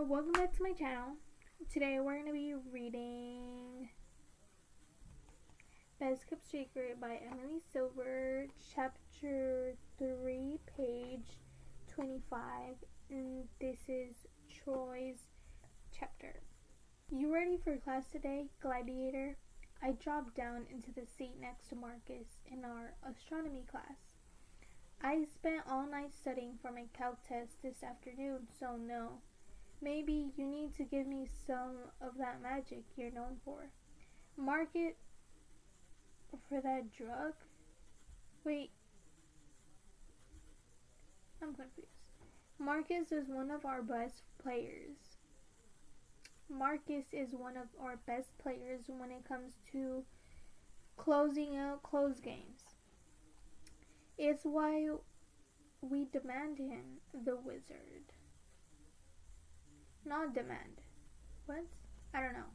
welcome back to my channel. Today we're going to be reading Best Kept Secret by Emily Silver, chapter 3, page 25, and this is Troy's chapter. You ready for class today, Gladiator? I dropped down into the seat next to Marcus in our astronomy class. I spent all night studying for my calc test this afternoon, so no. Maybe you need to give me some of that magic you're known for. Market for that drug? Wait, I'm confused. Marcus is one of our best players. Marcus is one of our best players when it comes to closing out close games. It's why we demand him, the wizard. Not demand. What? I don't know.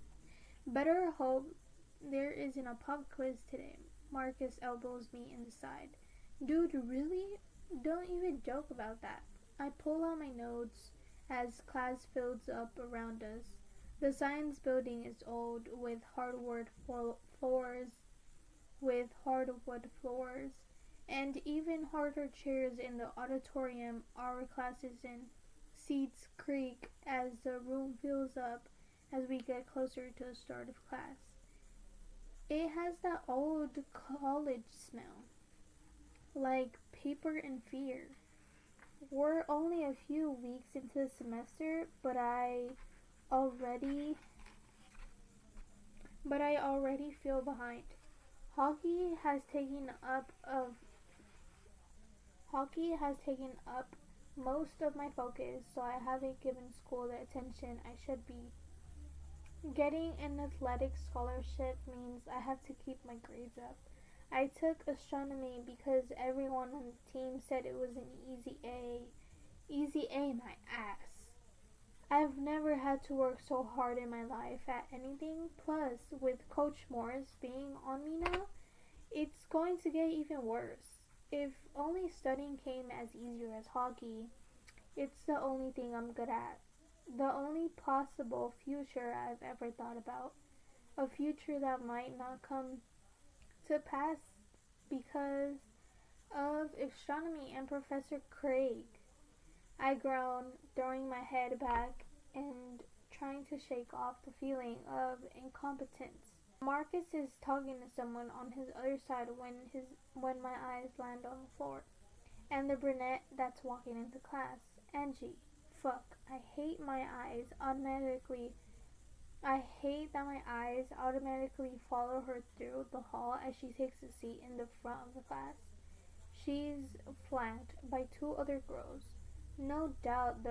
Better hope there isn't a pop quiz today. Marcus elbows me in the side. Dude, really? Don't even joke about that. I pull out my notes as class fills up around us. The science building is old with hardwood floors, and even harder chairs in the auditorium our class is in. Seats creak as the room fills up as we get closer to the start of class. It has that old college smell, like paper and fear. We're only a few weeks into the semester, but I already feel behind. Hockey has taken up most of my focus, so I haven't given school the attention I should be. Getting an athletic scholarship means I have to keep my grades up. I took astronomy because everyone on the team said it was an easy A. Easy A, my ass. I've never had to work so hard in my life at anything, plus with Coach Morris being on me now, it's going to get even worse. If only studying came as easier as hockey. It's the only thing I'm good at. The only possible future I've ever thought about. A future that might not come to pass because of astronomy and Professor Craig. I groan, throwing my head back and trying to shake off the feeling of incompetence. Marcus is talking to someone on his other side when my eyes land on the floor. And the brunette that's walking into class. Angie. Fuck. I hate that my eyes automatically follow her through the hall as she takes a seat in the front of the class. She's flanked by two other girls. No doubt they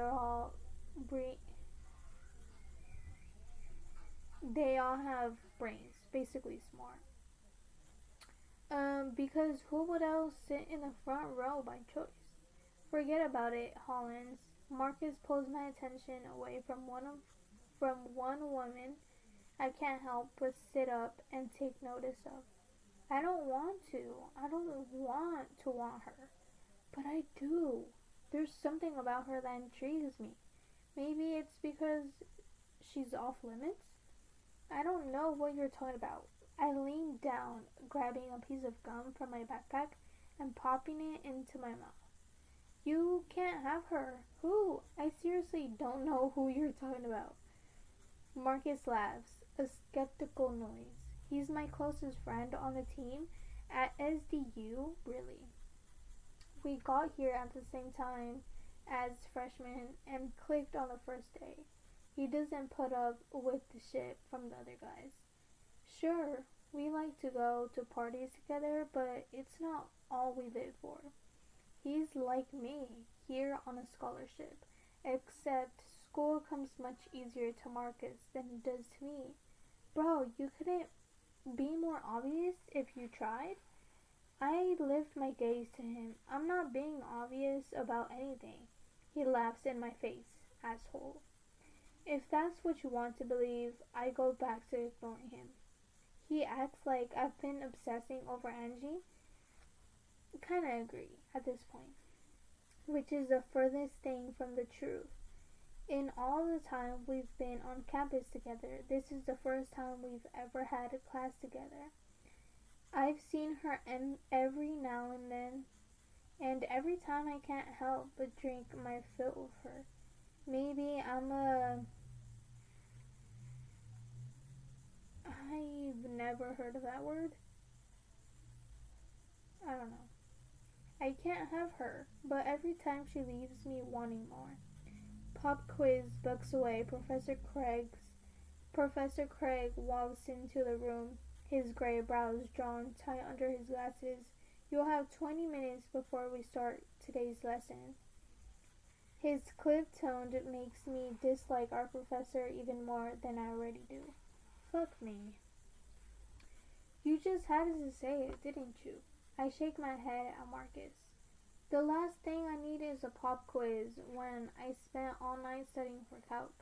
all have brains, basically smart. Because who would else sit in the front row by choice? Forget about it, Hollins. Marcus pulls my attention away from one woman I can't help but sit up and take notice of. I don't want to want her. But I do. There's something about her that intrigues me. Maybe it's because she's off limits? I don't know what you're talking about. I leaned down, grabbing a piece of gum from my backpack and popping it into my mouth. You can't have her. Who? I seriously don't know who you're talking about. Marcus laughs, a skeptical noise. He's my closest friend on the team at SDU, really. We got here at the same time as freshmen and clicked on the first day. He doesn't put up with the shit from the other guys. Sure, we like to go to parties together, but it's not all we live for. He's like me, here on a scholarship, except school comes much easier to Marcus than it does to me. Bro, you couldn't be more obvious if you tried? I lift my gaze to him. I'm not being obvious about anything. He laughs in my face, asshole. If that's what you want to believe, I go back to ignoring him. He acts like I've been obsessing over Angie. Kinda agree at this point, which is the furthest thing from the truth. In all the time we've been on campus together, this is the first time we've ever had a class together. I've seen her every now and then, and every time I can't help but drink my fill of her. Maybe I've never heard of that word. I don't know. I can't have her, but every time she leaves me wanting more. Pop quiz bucks away. Professor Craig walks into the room, his gray brows drawn tight under his glasses. You'll have 20 minutes before we start today's lesson. His clipped tone makes me dislike our professor even more than I already do. Fuck me. You just had to say it, didn't you? I shake my head at Marcus. The last thing I need is a pop quiz when I spent all night studying for calc.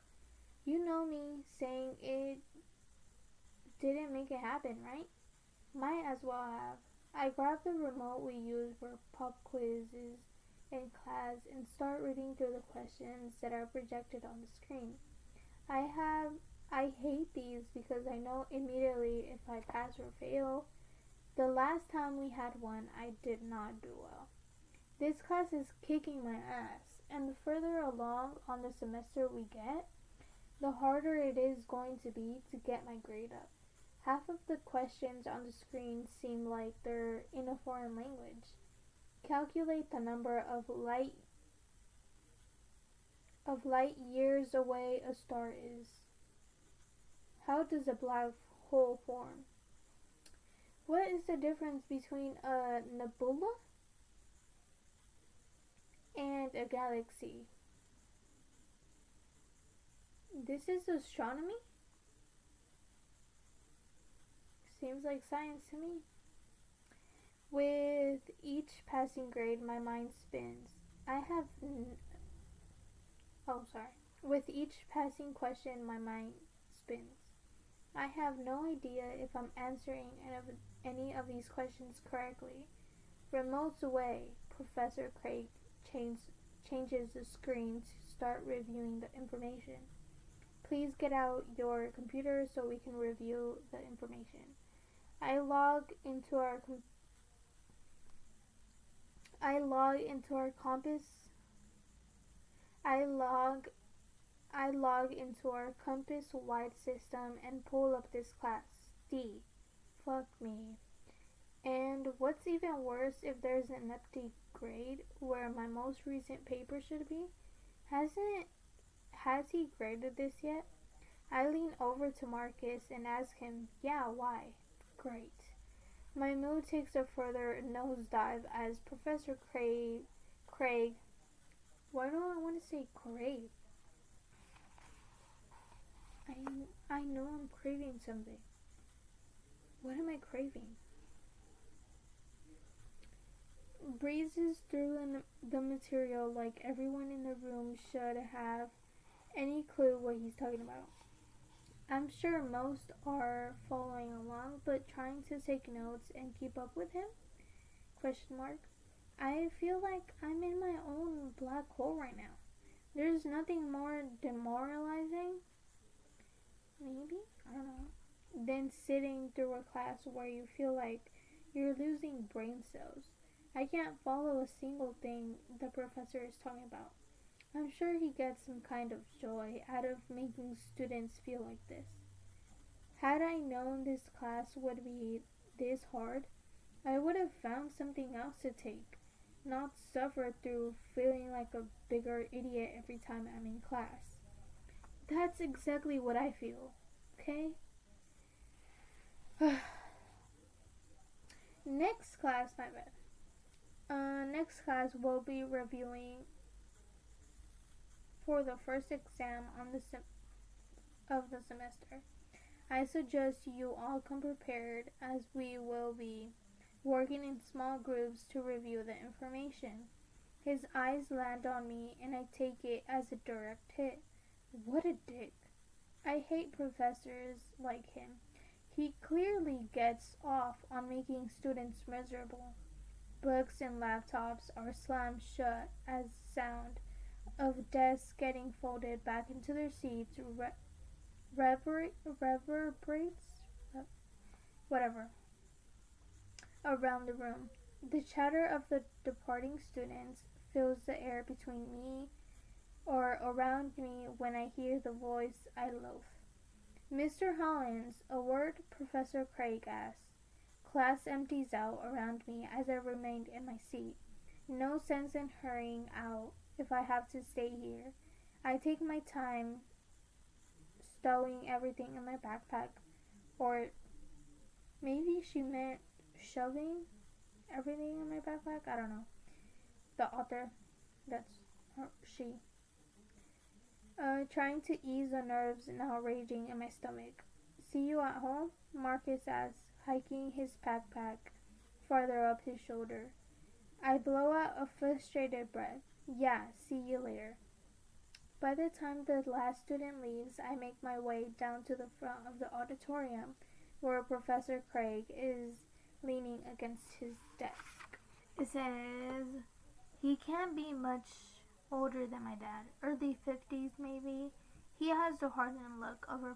You know me, saying it didn't make it happen, right? Might as well have. I grab the remote we use for pop quizzes in class and start reading through the questions that are projected on the screen. I hate these because I know immediately if I pass or fail. The last time we had one, I did not do well. This class is kicking my ass, and the further along on the semester we get, the harder it is going to be to get my grade up. Half of the questions on the screen seem like they're in a foreign language. Calculate the number of light years away a star is. How does a black hole form? What is the difference between a nebula and a galaxy? This is astronomy? Seems like science to me. With each passing grade, my mind spins. With each passing question, my mind spins. I have no idea if I'm answering any of these questions correctly. Remotes away, Professor Craig changes the screen to start reviewing the information. Please get out your computer so we can review the information. I log into our campus-wide system and pull up this class. D. Fuck me. And what's even worse, if there's an empty grade where my most recent paper should be? Has he graded this yet? I lean over to Marcus and ask him, yeah, why? Great. My mood takes a further nosedive as Professor Craig, why do I want to say Craig? I know I'm craving something. What am I craving? Breezes through the material like everyone in the room should have any clue what he's talking about. I'm sure most are following along, but trying to take notes and keep up with him? Question mark. I feel like I'm in my own black hole right now. There's nothing more demoralizing, maybe, I don't know, than sitting through a class where you feel like you're losing brain cells. I can't follow a single thing the professor is talking about. I'm sure he gets some kind of joy out of making students feel like this. Had I known this class would be this hard, I would have found something else to take, not suffer through feeling like a bigger idiot every time I'm in class. That's exactly what I feel, okay? Next class we'll be reviewing for the first exam of the semester. I suggest you all come prepared as we will be working in small groups to review the information. His eyes land on me and I take it as a direct hit. What a dick. I hate professors like him. He clearly gets off on making students miserable. Books and laptops are slammed shut as sound of desks getting folded back into their seats reverberates, whatever, around the room. The chatter of the departing students fills the air between me or around me when I hear the voice I loathe. Mr. Hollins, a word, Professor Craig asks. Class empties out around me as I remain in my seat. No sense in hurrying out if I have to stay here. I take my time stowing everything in my backpack, or maybe she meant shoving everything in my backpack. I don't know. The author, that's her, she. Trying to ease the nerves now raging in my stomach. See you at home? Marcus asks, hiking his backpack farther up his shoulder. I blow out a frustrated breath. Yeah, see you later. By the time the last student leaves, I make my way down to the front of the auditorium where Professor Craig is leaning against his desk. It says, he can't be much older than my dad, early 50s maybe. He has the hardened look of a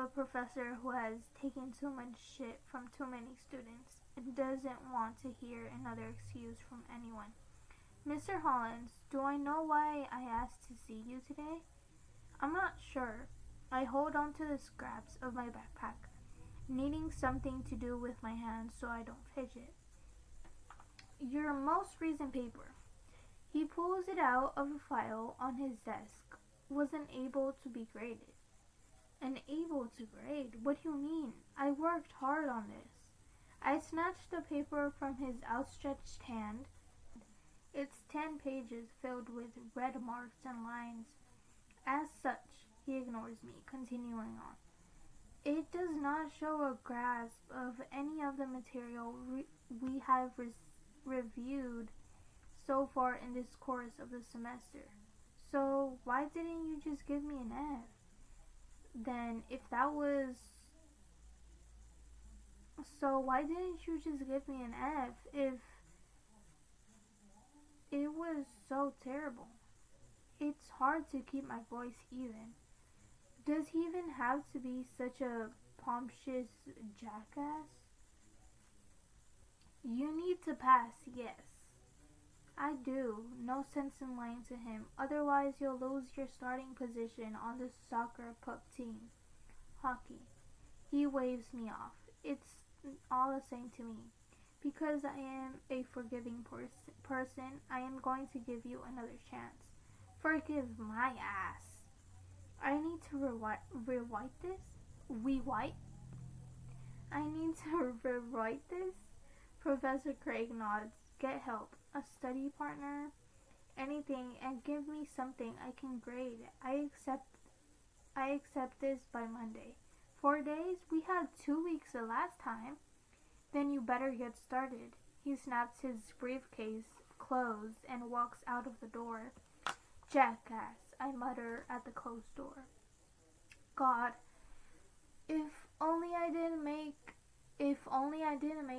professor who has taken too much shit from too many students and doesn't want to hear another excuse from anyone. Mr. Hollins, do I know why I asked to see you today? I'm not sure. I hold on to the scraps of my backpack, needing something to do with my hands so I don't fidget. Your most recent paper. He pulls it out of a file on his desk. Wasn't able to be graded. Unable to grade? What do you mean? I worked hard on this. I snatched the paper from his outstretched hand. It's 10 pages filled with red marks and lines. As such, he ignores me, continuing on. It does not show a grasp of any of the material we have reviewed so far in this course of the semester. So why didn't you just give me an F? Then if that was... So why didn't you just give me an F if it was so terrible? It's hard to keep my voice even. Does he even have to be such a pompous jackass? You need to pass, yes. I do. No sense in lying to him. Otherwise, you'll lose your starting position on the soccer pup team. Hockey. He waves me off. It's all the same to me. Because I am a forgiving person, I am going to give you another chance. Forgive my ass. I need to rewrite this? I need to rewrite this? Professor Craig nods. Get help. A study partner? Anything, and give me something I can grade. I accept this by Monday. 4 days? We had 2 weeks the last time. Then you better get started. He snaps his briefcase closed and walks out of the door. Jackass, I mutter at the closed door. God, if only I didn't make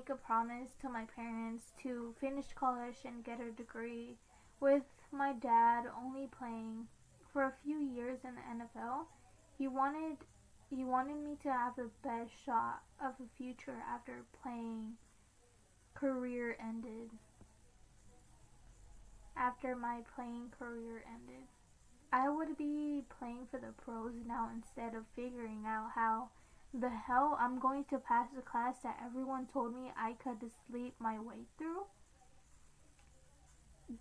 a promise to my parents to finish college and get a degree, with my dad only playing for a few years in the NFL. He wanted me to have the best shot of a future after my playing career ended. I would be playing for the pros now instead of figuring out how the hell I'm going to pass the class that everyone told me I could sleep my way through.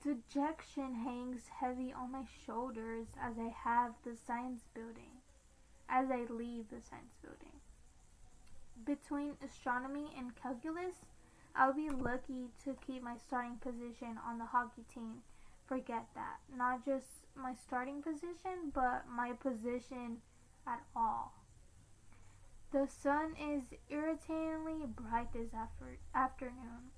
Dejection hangs heavy on my shoulders as I leave the science building. Between astronomy and calculus, I'll be lucky to keep my starting position on the hockey team. Forget that. Not just my starting position, but my position at all. The sun is irritatingly bright this afternoon.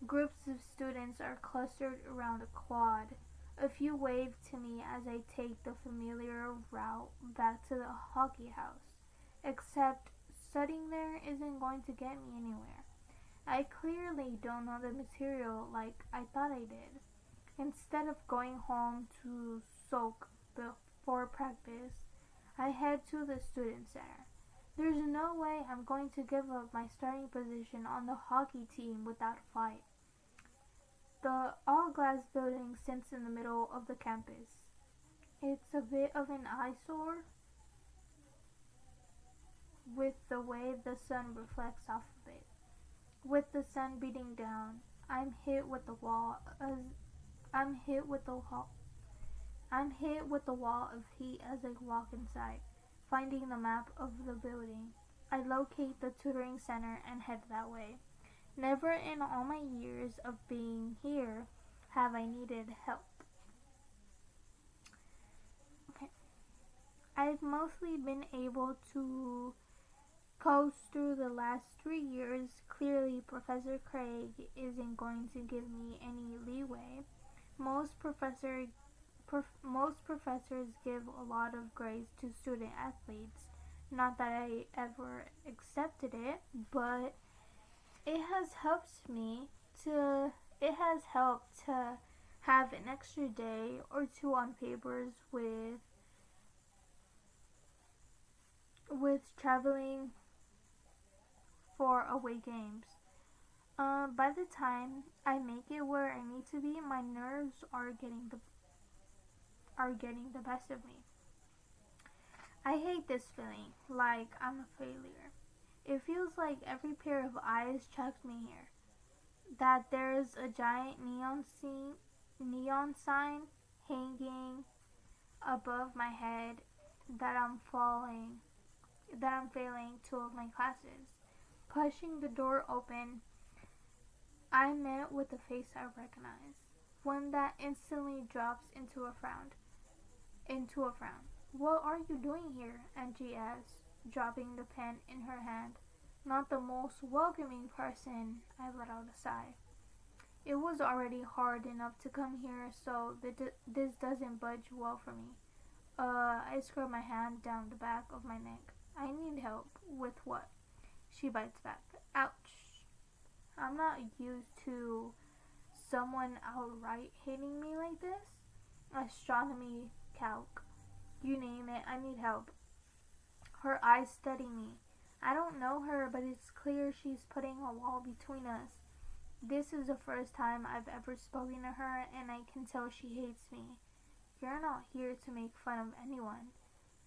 Groups of students are clustered around a quad. A few wave to me as I take the familiar route back to the hockey house. Except studying there isn't going to get me anywhere. I clearly don't know the material like I thought I did. Instead of going home to soak before practice, I head to the student center. There's no way I'm going to give up my starting position on the hockey team without a fight. The all-glass building sits in the middle of the campus. It's a bit of an eyesore with the way the sun reflects off of it. With the sun beating down, I'm hit with the wall of heat as I walk inside, finding the map of the building. I locate the tutoring center and head that way. Never in all my years of being here have I needed help. Okay. I've mostly been able to coast through the last 3 years. Clearly, Professor Craig isn't going to give me any leeway. Most professors give a lot of grace to student athletes. Not that I ever accepted it, but it has helped to have an extra day or two on papers with traveling for away games. By the time I make it where I need to be, my nerves are getting the best of me. I hate this feeling, like I'm a failure. It feels like every pair of eyes tracked me here. That there's a giant neon sign hanging above my head that I'm failing 2 of my classes. Pushing the door open, I met with a face I recognize, one that instantly drops into a frown. What are you doing here? Angie asked, dropping the pen in her hand. Not the most welcoming person. I let out a sigh. It was already hard enough to come here, so this doesn't budge well for me. I scrub my hand down the back of my neck. I need help. With what? She bites back. Ouch. I'm not used to someone outright hating me like this. Astronomy, calc. You name it, I need help. Her eyes study me. I don't know her, but it's clear she's putting a wall between us. This is the first time I've ever spoken to her, and I can tell she hates me. You're not here to make fun of anyone.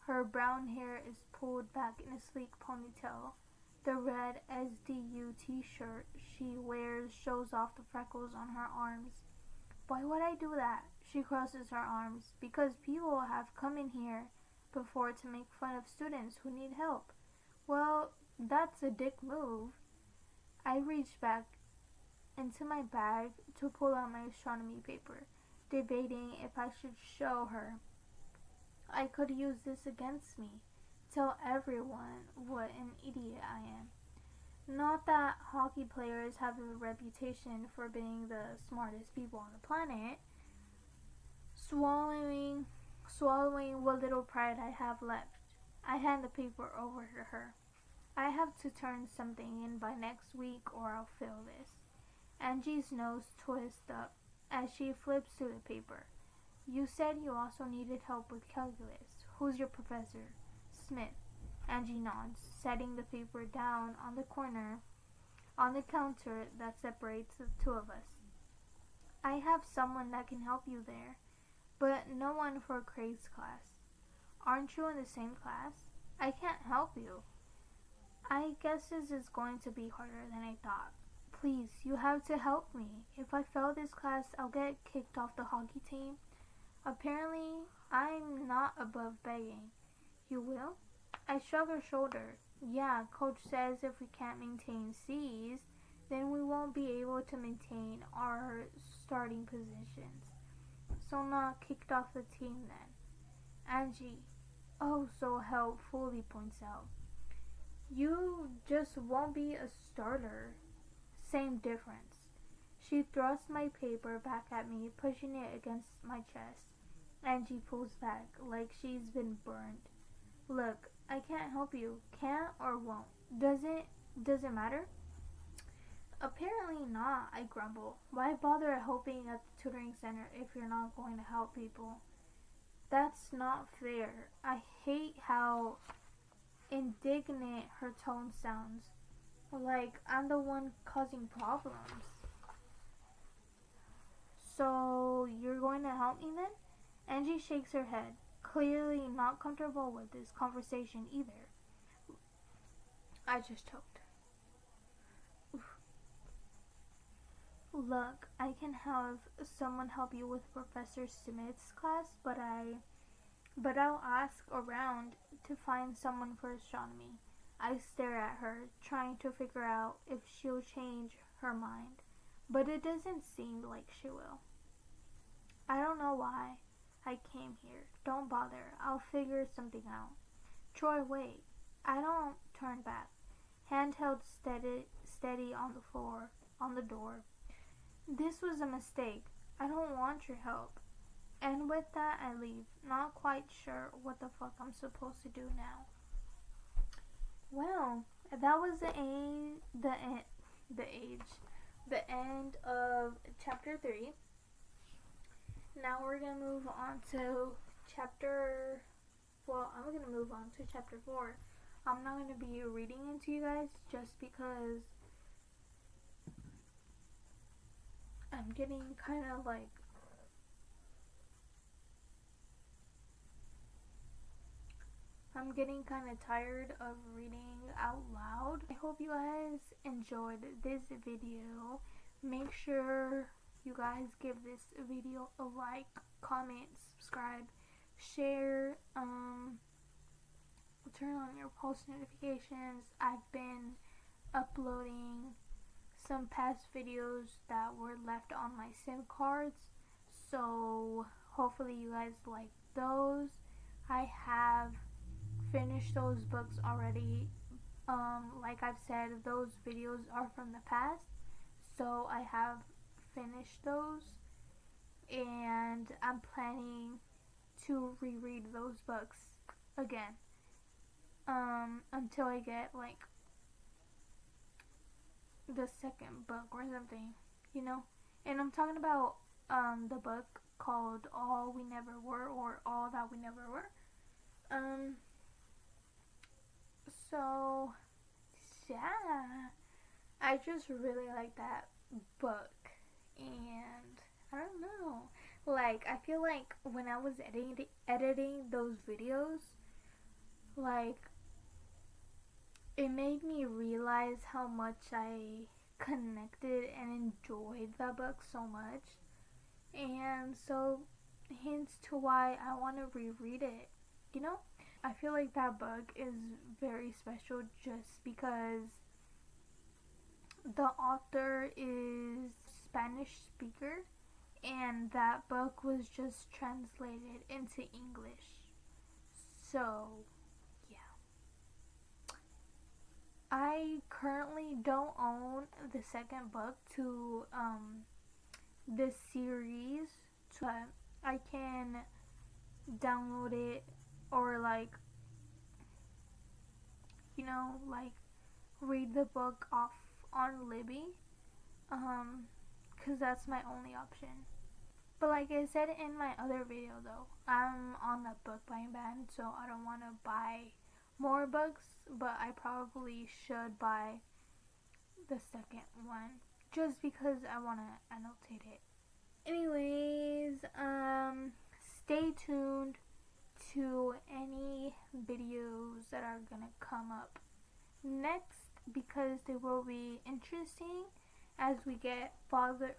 Her brown hair is pulled back in a sleek ponytail. The red SDU t-shirt she wears shows off the freckles on her arms. Why would I do that? She crosses her arms. Because people have come in here before to make fun of students who need help. Well, that's a dick move. I reached back into my bag to pull out my astronomy paper, debating if I should show her. I could use this against me. Tell everyone what an idiot I am. Not that hockey players have a reputation for being the smartest people on the planet. Swallowing what little pride I have left, I hand the paper over to her. I have to turn something in by next week or I'll fail this. Angie's nose twists up as she flips through the paper. You said you also needed help with calculus. Who's your professor? Smith. Angie nods, setting the paper down on the counter that separates the two of us. I have someone that can help you there, but no one for Craig's class. Aren't you in the same class? I can't help you. I guess this is going to be harder than I thought. Please, you have to help me. If I fail this class, I'll get kicked off the hockey team. Apparently, I'm not above begging. You will? I shrug her shoulder. Yeah, coach says if we can't maintain C's, then we won't be able to maintain our starting positions. So not kicked off the team then. Angie, oh so helpfully points out. You just won't be a starter. Same difference. She thrusts my paper back at me, pushing it against my chest. Angie pulls back like she's been burned. Look, I can't help you. Can't or won't. Does it matter? Apparently not, I grumble. Why bother helping at the tutoring center if you're not going to help people? That's not fair. I hate how indignant her tone sounds. Like I'm the one causing problems. So you're going to help me then? Angie shakes her head, clearly not comfortable with this conversation either. I just choked. Look, I can have someone help you with Professor Smith's class, but I'll ask around to find someone for astronomy. I stare at her, trying to figure out if she'll change her mind, but it doesn't seem like she will. I don't know why I came here. Don't bother. I'll figure something out. Troy, wait. I don't turn back. Hand held steady on the floor, on the door. This was a mistake. I don't want your help. And with that, I leave, not quite sure what the fuck I'm supposed to do now. Well, that was the end of chapter 3. Now we're gonna move on to chapter 4. I'm not gonna be reading it to you guys just because I'm getting kind of like tired of reading out loud. I hope you guys enjoyed this video. Make sure you guys give this video a like, comment, subscribe, share, turn on your post notifications. I've been uploading some past videos that were left on my SIM cards, so hopefully you guys like those. I have finished those books already. Like I've said, those videos are from the past, so I have finished those, and I'm planning to reread those books again until I get like the second book or something, and I'm talking about the book called All We Never Were, or All That We Never Were. So yeah, I just really like that book, and I don't know, like I feel like when I was editing those videos, like it made me realize how much I connected and enjoyed that book so much, and so hence to why I want to reread it. I feel like that book is very special just because the author is Spanish speaker, and that book was just translated into English. So yeah, I currently don't own the second book to this series, but I can download it or like read the book off on Libby, cause that's my only option. But like I said in my other video though, I'm on the book buying ban, so I don't want to buy more books, but I probably should buy the second one just because I want to annotate it. Anyways, stay tuned to any videos that are gonna come up next, because they will be interesting as we get farther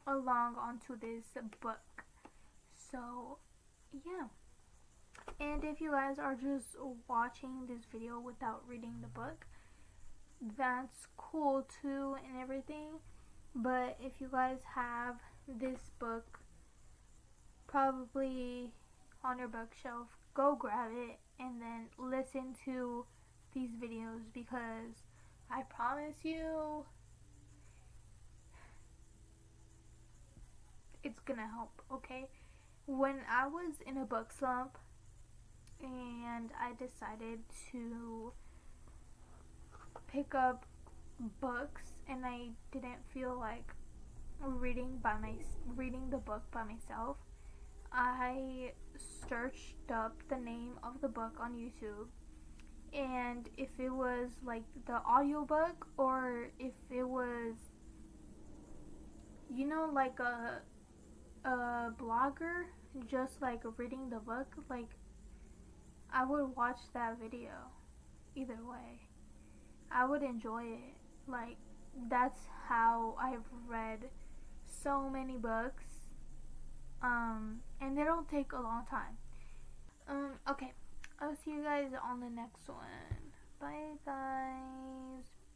along onto this book. So yeah, and if you guys are just watching this video without reading the book, that's cool too and everything, but if you guys have this book probably on your bookshelf, go grab it and then listen to these videos, because I promise you it's gonna help, okay? When I was in a book slump and I decided to pick up books and I didn't feel like reading the book by myself, I searched up the name of the book on YouTube, and if it was like the audiobook or if it was, like a blogger just like reading the book, like I would watch that video. Either way, I would enjoy it. Like, that's how I've read so many books, and they don't take a long time. Okay, I'll see you guys on the next one. Bye guys.